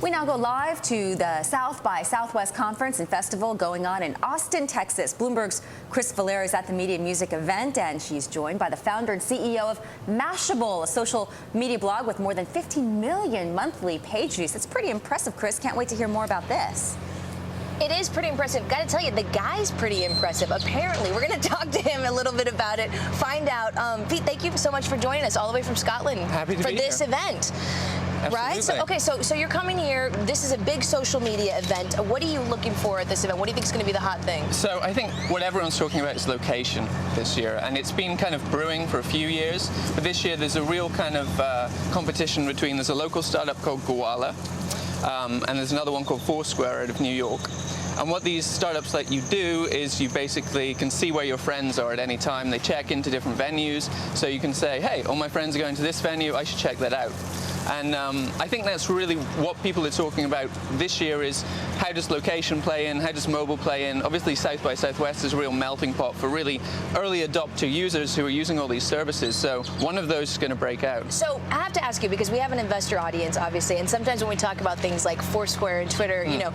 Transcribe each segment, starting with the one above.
We now go live to the South by Southwest Conference and Festival going on in Austin, Texas. Bloomberg's Cris Valerio is at the Media Music event, and she's joined by the founder and CEO of Mashable, a social media blog with more than 15 million monthly page views. It's pretty impressive, Cris. Can't wait to hear more about this. It is pretty impressive. Got to tell you, the guy's pretty impressive. Apparently, we're going to talk to him a little bit about it, find out. Pete, thank you so much for joining us all the way from Scotland for this event. Absolutely. Right? So you're coming here. This is a big social media event. What are you looking for at this event? What do you think is going to be the hot thing? So I think what everyone's talking about is location this year, and it's been kind of brewing for a few years. But this year there's a real kind of competition between, there's a local startup called Koala, and there's another one called Foursquare out of New York. And what these startups let you do is you basically can see where your friends are at any time. They check into different venues, so you can say, hey, all my friends are going to this venue, I should check that out. And I think that's really what people are talking about this year is how does location play in, how does mobile play in. Obviously South by Southwest is a real melting pot for really early adopter users who are using all these services. So one of those is going to break out. So I have to ask you, because we have an investor audience, obviously, and sometimes when we talk about things like Foursquare and Twitter, you know,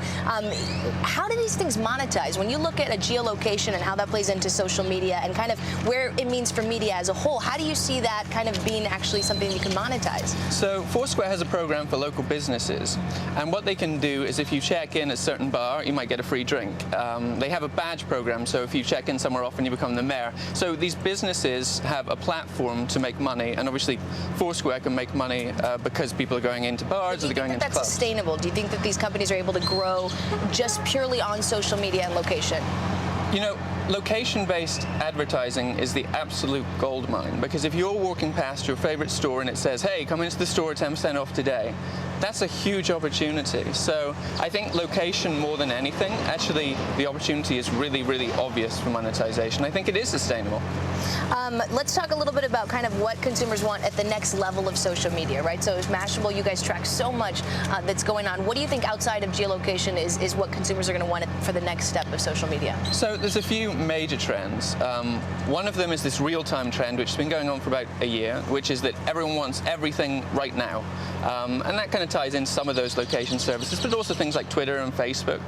how do these things monetize? When you look at a geolocation and how that plays into social media and kind of where it means for media as a whole, how do you see that kind of being actually something you can monetize? So Foursquare has a program for local businesses, and what they can do is if you check in at a certain bar, you might get a free drink. They have a badge program, so if you check in somewhere often, you become the mayor. So these businesses have a platform to make money, and obviously Foursquare can make money because people are going into bars or they're going into clubs. That's sustainable? Do you think that these companies are able to grow just purely on social media and location? You know, location-based advertising is the absolute gold mine, because if you're walking past your favorite store and it says, hey, come into the store, 10% off today, that's a huge opportunity. So I think location more than anything, actually the opportunity is really, really obvious for monetization. I think it is sustainable. Let's talk a little bit about kind of what consumers want at the next level of social media, right? So as Mashable, you guys track so much that's going on. What do you think outside of geolocation is what consumers are going to want for the next step of social media? So there's a few major trends. One of them is this real-time trend, which has been going on for about a year, which is that everyone wants everything right now. And that kind of ties in some of those location services, but also things like Twitter and Facebook,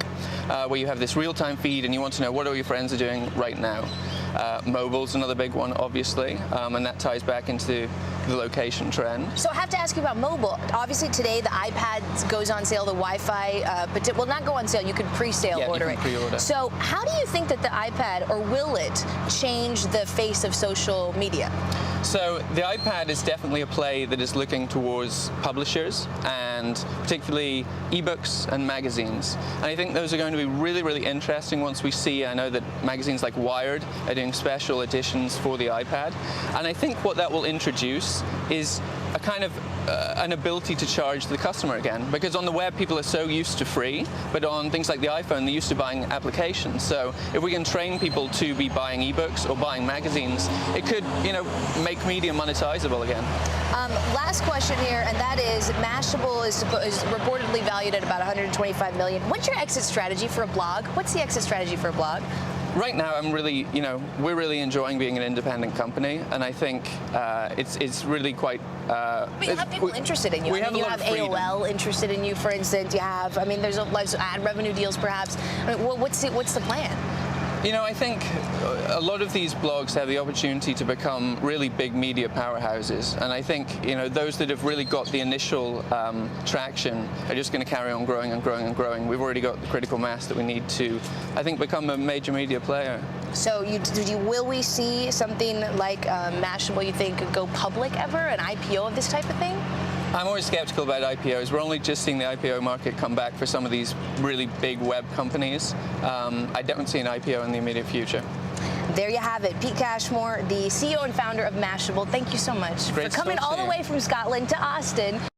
where you have this real-time feed and you want to know what all your friends are doing right now. Mobile's another big one, obviously, and that ties back into the location trend. So I have to ask you about mobile. Obviously today the iPad goes on sale, the Wi-Fi, but will not go on sale. You could pre-sale order it. Pre-order. So how do you think that the iPad, or will it, change the face of social media? So the iPad is definitely a play that is looking towards publishers, and particularly ebooks and magazines. And I think those are going to be really, really interesting once we see, I know that magazines like Wired are doing special editions for the iPad. And I think what that will introduce is a kind of an ability to charge the customer again, because on the web people are so used to free, but on things like the iPhone they're used to buying applications. So if we can train people to be buying ebooks or buying magazines, it could, you know, make media monetizable again. Last question here, and that is Mashable is reportedly valued at about $125 million. What's your exit strategy for a blog? What's the exit strategy for a blog? Right now, I'm really, you know, we're really enjoying being an independent company, and I think it's really quite. But you have people interested in you. We have you have AOL interested in you, for instance. You have, I mean, there's ad revenue deals, perhaps. I mean, what's the plan? You know, I think a lot of these blogs have the opportunity to become really big media powerhouses, and I think, you know, those that have really got the initial traction are just going to carry on growing and growing and growing. We've already got the critical mass that we need to, I think, become a major media player. So will we see something like Mashable, you think, go public ever, an IPO of this type of thing? I'm always skeptical about IPOs. We're only just seeing the IPO market come back for some of these really big web companies. I don't see an IPO in the immediate future. There you have it. Pete Cashmore, the CEO and founder of Mashable. Thank you so much for coming all the way from Scotland to Austin.